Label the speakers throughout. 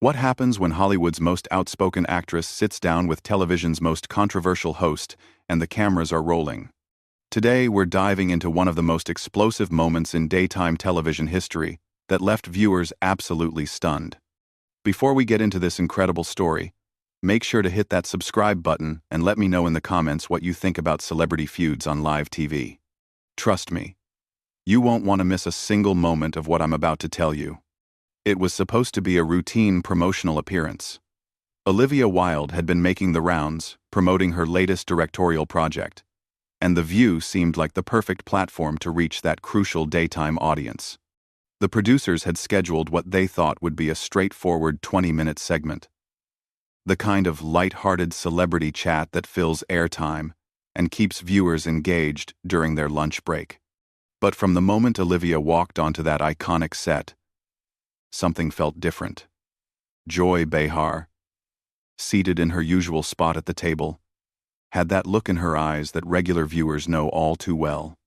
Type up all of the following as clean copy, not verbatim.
Speaker 1: What happens when Hollywood's most outspoken actress sits down with television's most controversial host and the cameras are rolling? Today, we're diving into one of the most explosive moments in daytime television history that left viewers absolutely stunned. Before we get into this incredible story, make sure to hit that subscribe button and let me know in the comments what you think about celebrity feuds on live TV. Trust me, you won't want to miss a single moment of what I'm about to tell you. It was supposed to be a routine promotional appearance. Olivia Wilde had been making the rounds, promoting her latest directorial project, and The View seemed like the perfect platform to reach that crucial daytime audience. The producers had scheduled what they thought would be a straightforward 20-minute segment. The kind of light-hearted celebrity chat that fills airtime and keeps viewers engaged during their lunch break. But from the moment Olivia walked onto that iconic set, something felt different. Joy Behar, seated in her usual spot at the table, had that look in her eyes that regular viewers know all too well.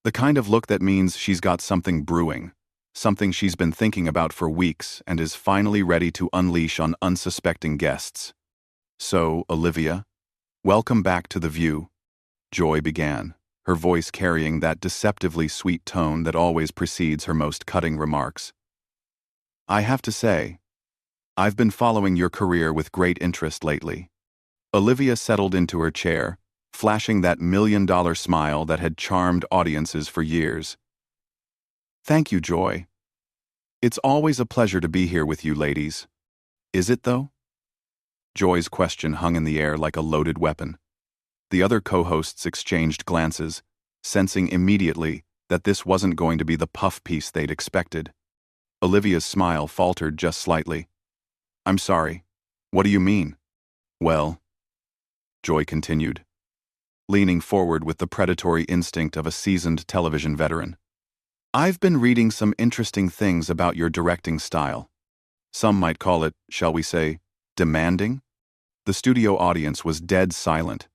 Speaker 1: The kind of look that means she's got something brewing, something she's been thinking about for weeks and is finally ready to unleash on unsuspecting guests. "So, Olivia, welcome back to The View," Joy began, her voice carrying that deceptively sweet tone that always precedes her most cutting remarks. "I have to say, I've been following your career with great interest lately." Olivia settled into her chair, flashing that million-dollar smile that had charmed audiences for years. "Thank you, Joy. It's always a pleasure to be here with you ladies. Is it, though?" Joy's question hung in the air like a loaded weapon. The other co-hosts exchanged glances, sensing immediately that this wasn't going to be the puff piece they'd expected. Olivia's smile faltered just slightly. "I'm sorry. What do you mean?" "Well," Joy continued, leaning forward with the predatory instinct of a seasoned television veteran, "I've been reading some interesting things about your directing style. Some might call it, shall we say, demanding?" The studio audience was dead silent.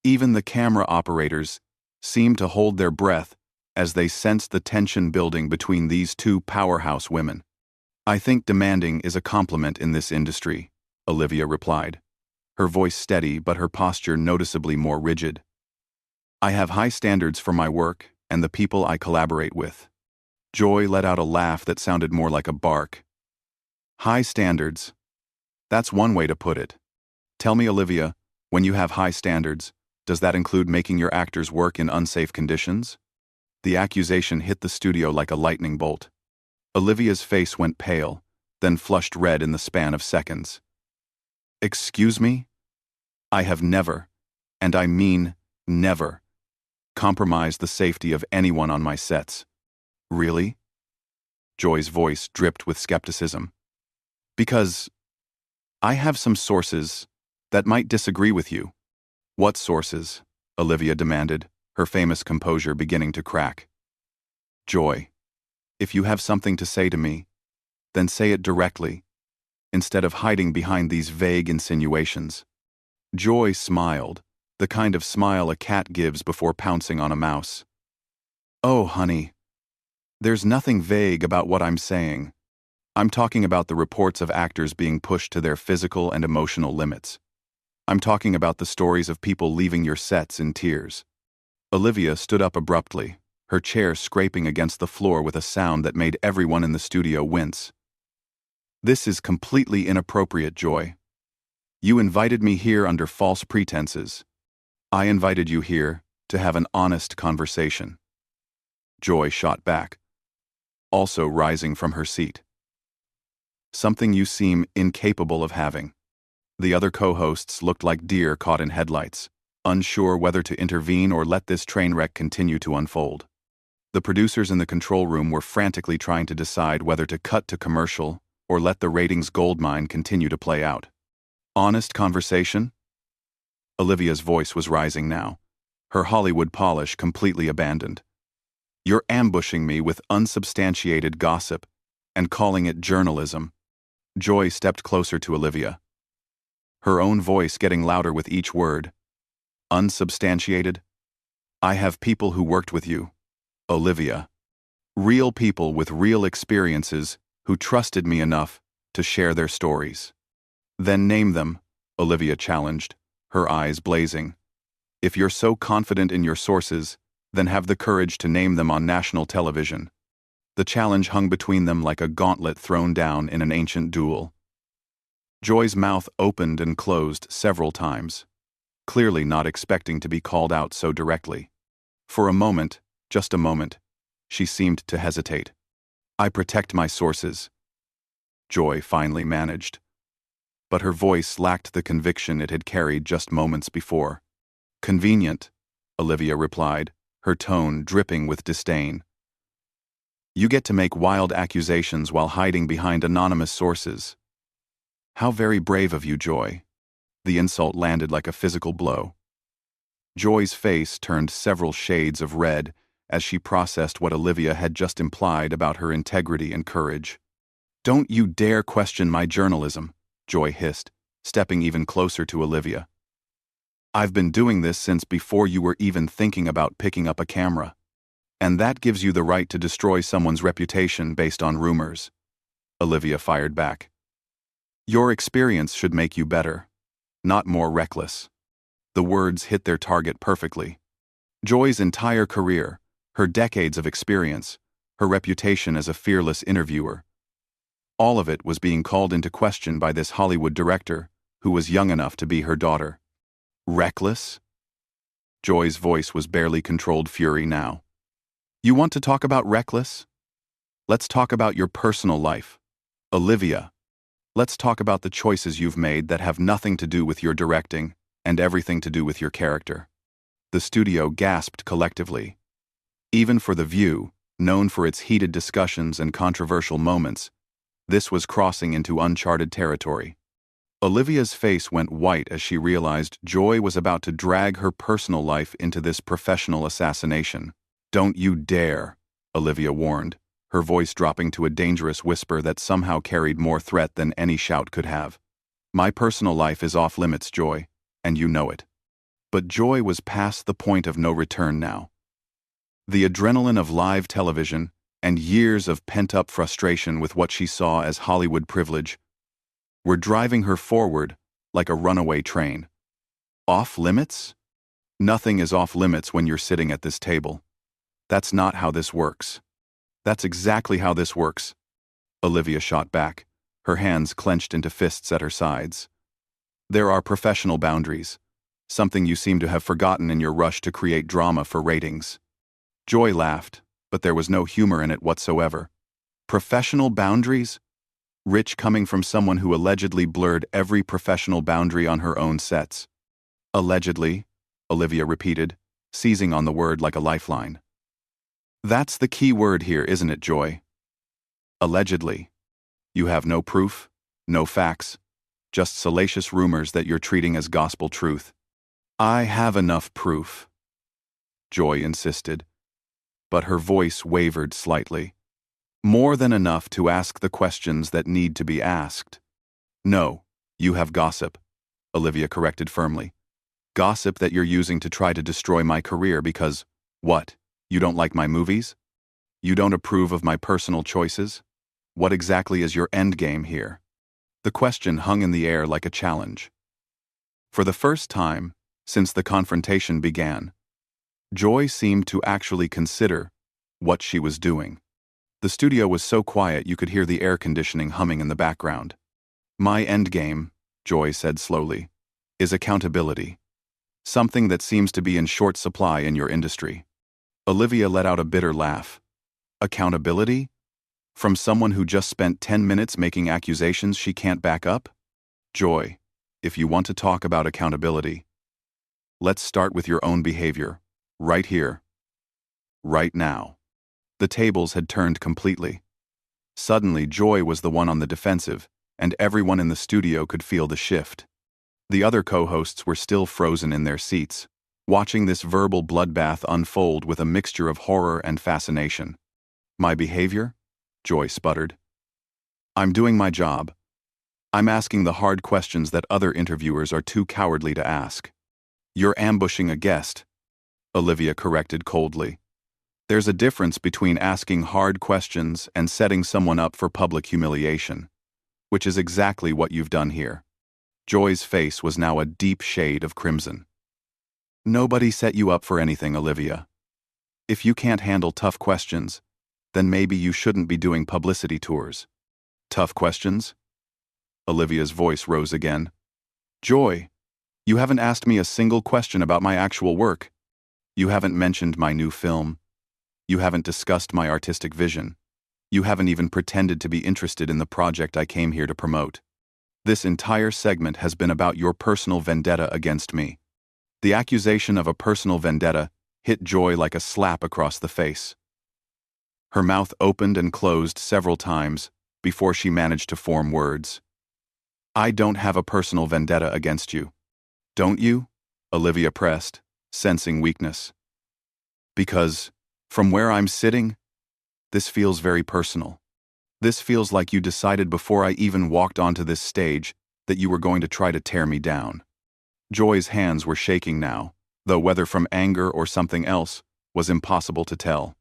Speaker 1: Even the camera operators seemed to hold their breath as they sensed the tension building between these two powerhouse women. "I think demanding is a compliment in this industry," Olivia replied, her voice steady but her posture noticeably more rigid. "I have high standards for my work and the people I collaborate with." Joy let out a laugh that sounded more like a bark. "High standards. That's one way to put it. Tell me, Olivia, when you have high standards, does that include making your actors work in unsafe conditions?" The accusation hit the studio like a lightning bolt. Olivia's face went pale, then flushed red in the span of seconds. "Excuse me? I have never, and I mean never, compromised the safety of anyone on my sets." "Really?" Joy's voice dripped with skepticism. "Because I have some sources that might disagree with you." "What sources?" Olivia demanded, her famous composure beginning to crack. "Joy, if you have something to say to me, then say it directly, instead of hiding behind these vague insinuations." Joy smiled, the kind of smile a cat gives before pouncing on a mouse. "Oh, honey, there's nothing vague about what I'm saying. I'm talking about the reports of actors being pushed to their physical and emotional limits. I'm talking about the stories of people leaving your sets in tears." Olivia stood up abruptly, her chair scraping against the floor with a sound that made everyone in the studio wince. "This is completely inappropriate, Joy. You invited me here under false pretenses. I invited you here to have an honest conversation." Joy shot back, also rising from her seat. "Something you seem incapable of having." The other co-hosts looked like deer caught in headlights, unsure whether to intervene or let this train wreck continue to unfold. The producers in the control room were frantically trying to decide whether to cut to commercial or let the ratings goldmine continue to play out. "Honest conversation?" Olivia's voice was rising now, her Hollywood polish completely abandoned. "You're ambushing me with unsubstantiated gossip and calling it journalism." Joy stepped closer to Olivia, her own voice getting louder with each word. "Unsubstantiated? I have people who worked with you, Olivia. Real people with real experiences who trusted me enough to share their stories. Then name them, Olivia challenged, her eyes blazing. If you're so confident in your sources, then have the courage to name them on national television. The challenge hung between them like a gauntlet thrown down in an ancient duel. Joy's mouth opened and closed several times, clearly not expecting to be called out so directly. For a moment, just a moment, she seemed to hesitate. I protect my sources, Joy finally managed. But her voice lacked the conviction it had carried just moments before. Convenient, Olivia replied, her tone dripping with disdain. You get to make wild accusations while hiding behind anonymous sources. How very brave of you, Joy. The insult landed like a physical blow. Joy's face turned several shades of red as she processed what Olivia had just implied about her integrity and courage. Don't you dare question my journalism, Joy hissed, stepping even closer to Olivia. I've been doing this since before you were even thinking about picking up a camera. And that gives you the right to destroy someone's reputation based on rumors. Olivia fired back. Your experience should make you better, not more reckless. The words hit their target perfectly. Joy's entire career, her decades of experience, her reputation as a fearless interviewer, all of it was being called into question by this Hollywood director who was young enough to be her daughter. Reckless? Joy's voice was barely controlled fury now. You want to talk about reckless? Let's talk about your personal life. Olivia, let's talk about the choices you've made that have nothing to do with your directing and everything to do with your character. The studio gasped collectively. Even for The View, known for its heated discussions and controversial moments, this was crossing into uncharted territory. Olivia's face went white as she realized Joy was about to drag her personal life into this professional assassination. Don't you dare, Olivia warned, her voice dropping to a dangerous whisper that somehow carried more threat than any shout could have. My personal life is off limits, Joy, and you know it. But Joy was past the point of no return now. The adrenaline of live television and years of pent-up frustration with what she saw as Hollywood privilege were driving her forward like a runaway train. Off limits? Nothing is off limits when you're sitting at this table. That's not how this works. That's exactly how this works, Olivia shot back, her hands clenched into fists at her sides. There are professional boundaries, something you seem to have forgotten in your rush to create drama for ratings. Joy laughed, but there was no humor in it whatsoever. Professional boundaries? Rich coming from someone who allegedly blurred every professional boundary on her own sets. Allegedly, Olivia repeated, seizing on the word like a lifeline. That's the key word here, isn't it, Joy? Allegedly. You have no proof, no facts, just salacious rumors that you're treating as gospel truth. I have enough proof, Joy insisted, but her voice wavered slightly. More than enough to ask the questions that need to be asked. No, you have gossip, Olivia corrected firmly. Gossip that you're using to try to destroy my career because, what, you don't like my movies? You don't approve of my personal choices? What exactly is your endgame here? The question hung in the air like a challenge. For the first time, since the confrontation began, Joy seemed to actually consider what she was doing. The studio was so quiet you could hear the air conditioning humming in the background. My endgame, Joy said slowly, is accountability. Something that seems to be in short supply in your industry. Olivia let out a bitter laugh. Accountability? From someone who just spent 10 minutes making accusations she can't back up? Joy, if you want to talk about accountability, let's start with your own behavior, right here, right now. The tables had turned completely. Suddenly, Joy was the one on the defensive, and everyone in the studio could feel the shift. The other co-hosts were still frozen in their seats, watching this verbal bloodbath unfold with a mixture of horror and fascination. My behavior? Joy sputtered. I'm doing my job. I'm asking the hard questions that other interviewers are too cowardly to ask. You're ambushing a guest, Olivia corrected coldly. There's a difference between asking hard questions and setting someone up for public humiliation. which is exactly what you've done here. Joy's face was now a deep shade of crimson. Nobody set you up for anything, Olivia. If you can't handle tough questions, then maybe you shouldn't be doing publicity tours. Tough questions? Olivia's voice rose again. Joy, you haven't asked me a single question about my actual work. You haven't mentioned my new film. You haven't discussed my artistic vision. You haven't even pretended to be interested in the project I came here to promote. This entire segment has been about your personal vendetta against me. The accusation of a personal vendetta hit Joy like a slap across the face. Her mouth opened and closed several times before she managed to form words. I don't have a personal vendetta against you. Don't you? Olivia pressed, sensing weakness. Because, from where I'm sitting, this feels very personal. This feels like you decided before I even walked onto this stage that you were going to try to tear me down. Joy's hands were shaking now, though whether from anger or something else was impossible to tell.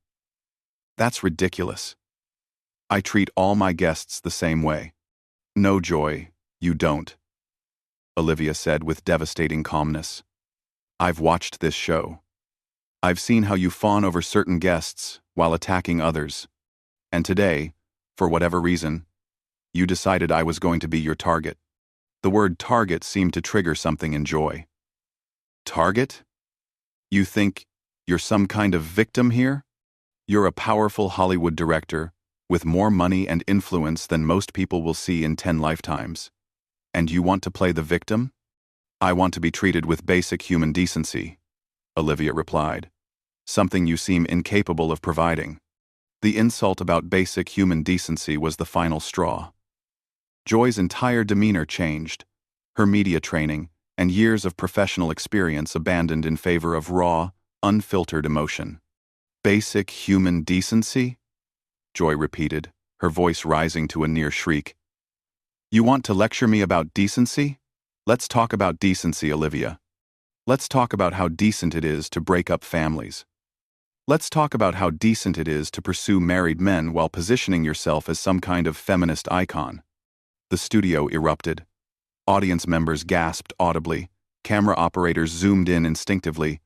Speaker 1: That's ridiculous. I treat all my guests the same way. No, Joy, you don't, Olivia said with devastating calmness. I've watched this show. I've seen how you fawn over certain guests while attacking others. And today, for whatever reason, you decided I was going to be your target. The word target seemed to trigger something in Joy. Target? You think you're some kind of victim here? You're a powerful Hollywood director with more money and influence than most people will see in 10 lifetimes. And you want to play the victim? I want to be treated with basic human decency, Olivia replied. Something you seem incapable of providing. The insult about basic human decency was the final straw. Joy's entire demeanor changed, her media training and years of professional experience abandoned in favor of raw, unfiltered emotion. Basic human decency? Joy repeated, her voice rising to a near shriek. You want to lecture me about decency? Let's talk about decency, Olivia. Let's talk about how decent it is to break up families. Let's talk about how decent it is to pursue married men while positioning yourself as some kind of feminist icon. The studio erupted. Audience members gasped audibly, camera operators zoomed in instinctively,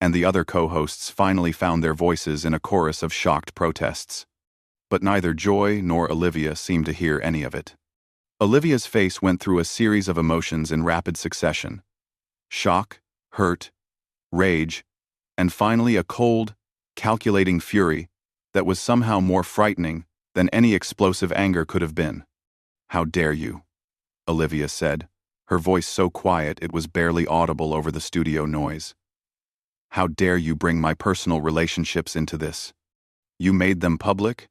Speaker 1: and the other co-hosts finally found their voices in a chorus of shocked protests. But neither Joy nor Olivia seemed to hear any of it. Olivia's face went through a series of emotions in rapid succession. Shock, hurt, rage, and finally a cold, calculating fury that was somehow more frightening than any explosive anger could have been. How dare you? Olivia said, her voice so quiet it was barely audible over the studio noise. How dare you bring my personal relationships into this? You made them public?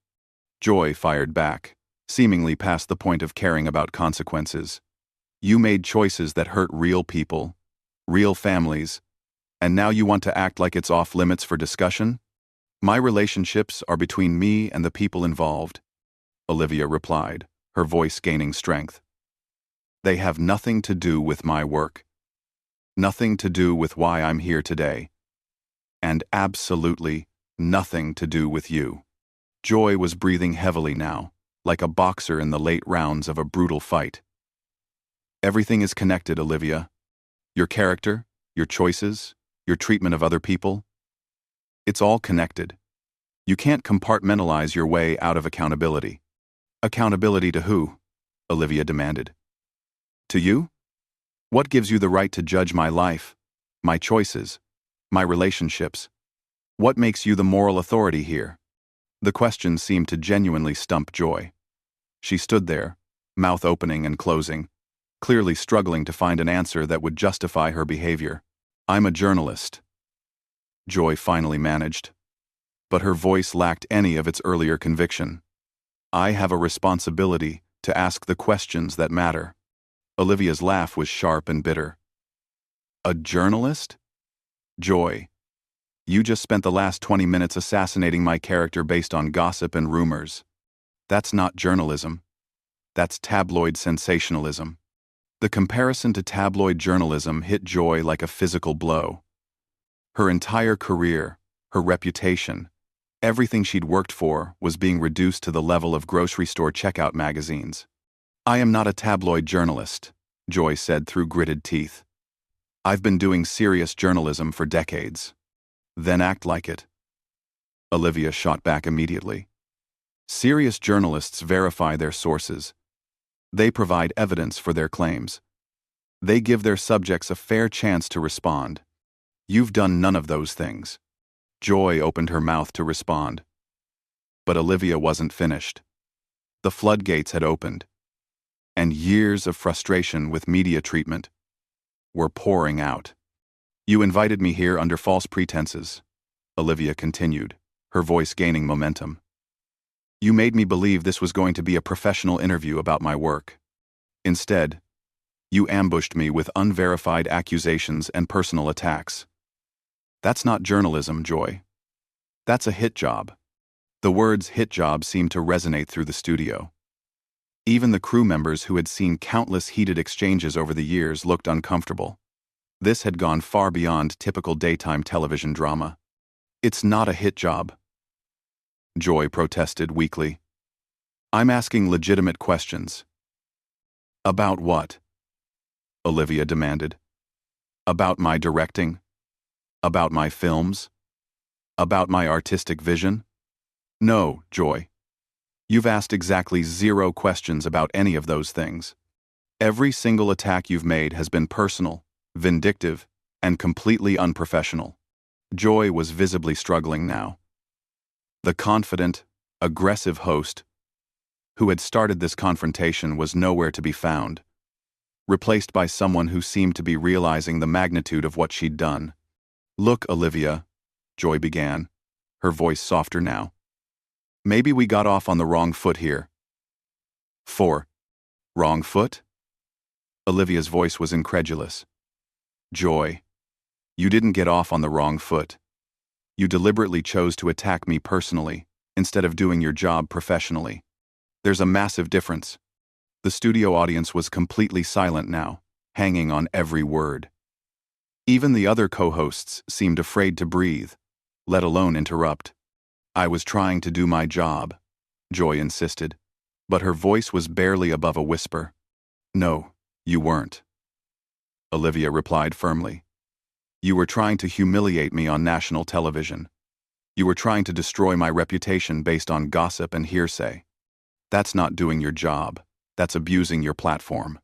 Speaker 1: Joy fired back, seemingly past the point of caring about consequences. You made choices that hurt real people, real families, and now you want to act like it's off limits for discussion? My relationships are between me and the people involved, Olivia replied, her voice gaining strength. They have nothing to do with my work. Nothing to do with why I'm here today. And absolutely nothing to do with you. Joy was breathing heavily now, like a boxer in the late rounds of a brutal fight. Everything is connected, Olivia. Your character, your choices, your treatment of other people. It's all connected. You can't compartmentalize your way out of accountability. Accountability to who? Olivia demanded. To you? What gives you the right to judge my life, my choices, my relationships? What makes you the moral authority here? The question seemed to genuinely stump Joy. She stood there, mouth opening and closing, clearly struggling to find an answer that would justify her behavior. I'm a journalist, Joy finally managed, but her voice lacked any of its earlier conviction. I have a responsibility to ask the questions that matter. Olivia's laugh was sharp and bitter. A journalist? Joy, you just spent the last 20 minutes assassinating my character based on gossip and rumors. That's not journalism. That's tabloid sensationalism. The comparison to tabloid journalism hit Joy like a physical blow. Her entire career, her reputation, everything she'd worked for was being reduced to the level of grocery store checkout magazines. I am not a tabloid journalist, Joy said through gritted teeth. I've been doing serious journalism for decades. Then act like it. Olivia shot back immediately. Serious journalists verify their sources. They provide evidence for their claims. They give their subjects a fair chance to respond. You've done none of those things. Joy opened her mouth to respond. But Olivia wasn't finished. The floodgates had opened, and years of frustration with media treatment were pouring out. You invited me here under false pretenses, Olivia continued, her voice gaining momentum. You made me believe this was going to be a professional interview about my work. Instead, you ambushed me with unverified accusations and personal attacks. That's not journalism, Joy. That's a hit job. The words hit job seemed to resonate through the studio. Even the crew members who had seen countless heated exchanges over the years looked uncomfortable. This had gone far beyond typical daytime television drama. It's not a hit job, Joy protested weakly. I'm asking legitimate questions. About what? Olivia demanded. About my directing? About my films? About my artistic vision? No, Joy. You've asked exactly 0 questions about any of those things. Every single attack you've made has been personal, vindictive, and completely unprofessional. Joy was visibly struggling now. The confident, aggressive host who had started this confrontation was nowhere to be found, replaced by someone who seemed to be realizing the magnitude of what she'd done. Look, Olivia, Joy began, her voice softer now. Maybe we got off on the wrong foot here. 4. Wrong foot? Olivia's voice was incredulous. Joy, you didn't get off on the wrong foot. You deliberately chose to attack me personally, instead of doing your job professionally. There's a massive difference. The studio audience was completely silent now, hanging on every word. Even the other co-hosts seemed afraid to breathe, let alone interrupt. I was trying to do my job, Joy insisted, but her voice was barely above a whisper. No, you weren't. Olivia replied firmly. You were trying to humiliate me on national television. You were trying to destroy my reputation based on gossip and hearsay. That's not doing your job. That's abusing your platform.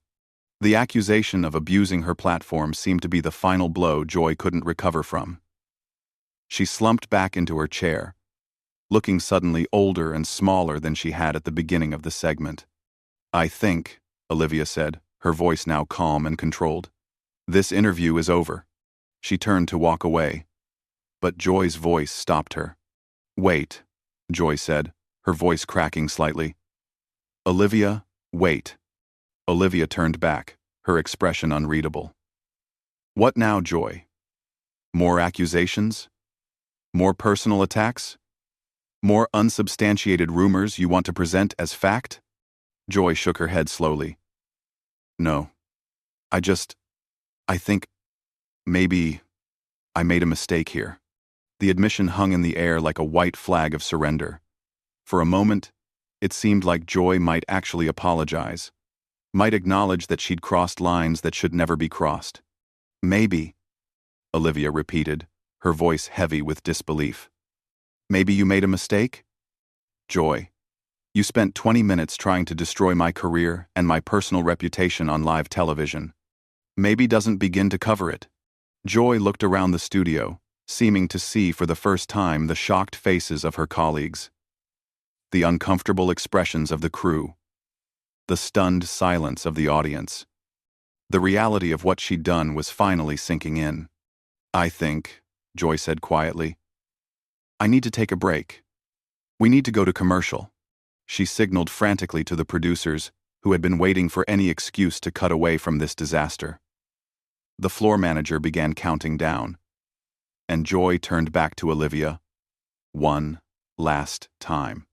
Speaker 1: The accusation of abusing her platform seemed to be the final blow Joy couldn't recover from. She slumped back into her chair, looking suddenly older and smaller than she had at the beginning of the segment. I think, Olivia said, her voice now calm and controlled, this interview is over. She turned to walk away, but Joy's voice stopped her. Wait, Joy said, her voice cracking slightly. Olivia, wait. Olivia turned back, her expression unreadable. What now, Joy? More accusations? More personal attacks? More unsubstantiated rumors you want to present as fact? Joy shook her head slowly. No. I think maybe I made a mistake here. The admission hung in the air like a white flag of surrender. For a moment, it seemed like Joy might actually apologize, might acknowledge that she'd crossed lines that should never be crossed. Maybe, Olivia repeated, her voice heavy with disbelief. Maybe you made a mistake? Joy, you spent 20 minutes trying to destroy my career and my personal reputation on live television. Maybe doesn't begin to cover it. Joy looked around the studio, seeming to see for the first time the shocked faces of her colleagues, the uncomfortable expressions of the crew, the stunned silence of the audience. The reality of what she'd done was finally sinking in. I think, Joy said quietly, I need to take a break. We need to go to commercial. She signaled frantically to the producers, who had been waiting for any excuse to cut away from this disaster. The floor manager began counting down, and Joy turned back to Olivia. One last time.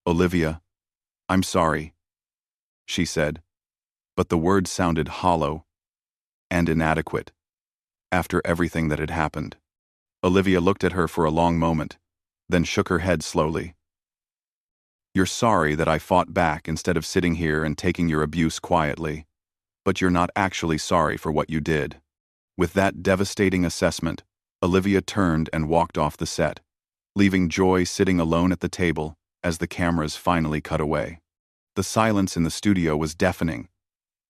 Speaker 1: Olivia, I'm sorry, she said, but the words sounded hollow and inadequate after everything that had happened. Olivia looked at her for a long moment, then shook her head slowly. You're sorry that I fought back instead of sitting here and taking your abuse quietly. But you're not actually sorry for what you did." With that devastating assessment, Olivia turned and walked off the set, leaving Joy sitting alone at the table as the cameras finally cut away. The silence in the studio was deafening,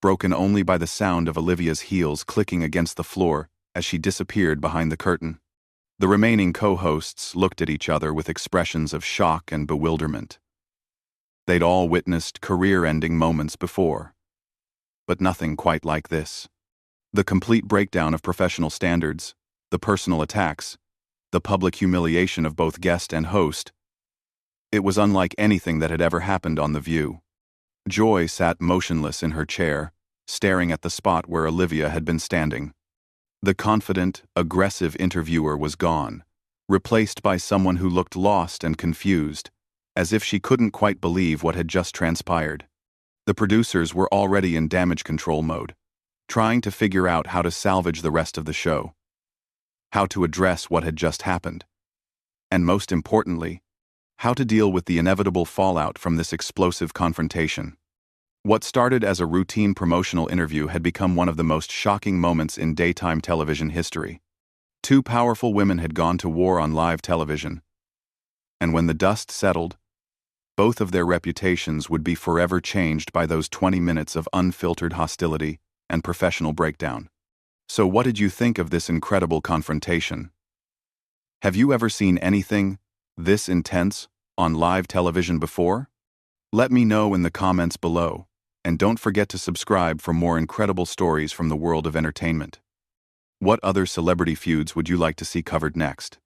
Speaker 1: broken only by the sound of Olivia's heels clicking against the floor as she disappeared behind the curtain. The remaining co-hosts looked at each other with expressions of shock and bewilderment. They'd all witnessed career-ending moments before, but nothing quite like this. The complete breakdown of professional standards, the personal attacks, the public humiliation of both guest and host. It was unlike anything that had ever happened on The View. Joy sat motionless in her chair, staring at the spot where Olivia had been standing. The confident, aggressive interviewer was gone, replaced by someone who looked lost and confused, as if she couldn't quite believe what had just transpired. The producers were already in damage control mode, trying to figure out how to salvage the rest of the show, how to address what had just happened, and most importantly, how to deal with the inevitable fallout from this explosive confrontation. What started as a routine promotional interview had become one of the most shocking moments in daytime television history. Two powerful women had gone to war on live television, and when the dust settled, both of their reputations would be forever changed by those 20 minutes of unfiltered hostility and professional breakdown. So what did you think of this incredible confrontation? Have you ever seen anything this intense on live television before? Let me know in the comments below, and don't forget to subscribe for more incredible stories from the world of entertainment. What other celebrity feuds would you like to see covered next?